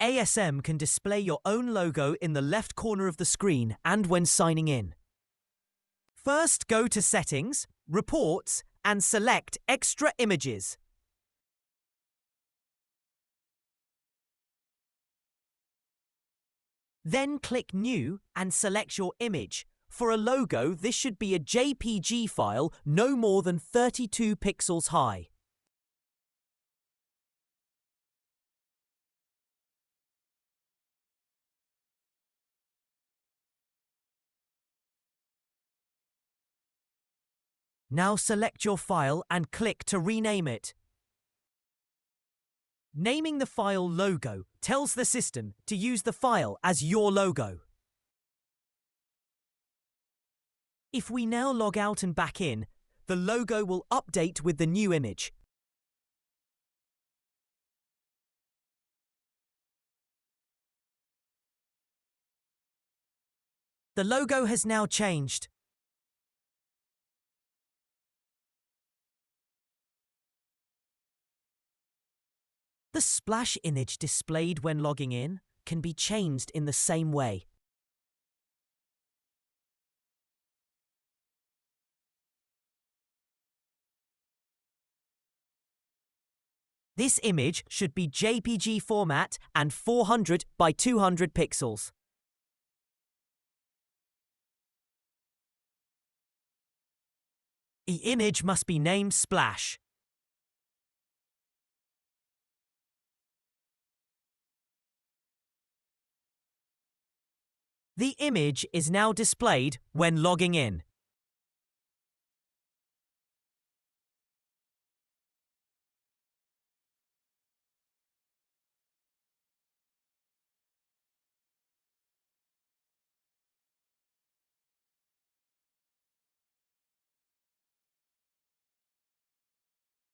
ASM can display your own logo in the left corner of the screen and when signing in. First, go to Settings, Reports, and select Extra Images. Then click New and select your image. For a logo, this should be a JPG file no more than 32 pixels high. Now select your file and click to rename it. Naming the file Logo tells the system to use the file as your logo. If we now log out and back in, the logo will update with the new image. The logo has now changed. The splash image displayed when logging in can be changed in the same way. This image should be JPG format and 400 by 200 pixels. The image must be named Splash. The image is now displayed when logging in.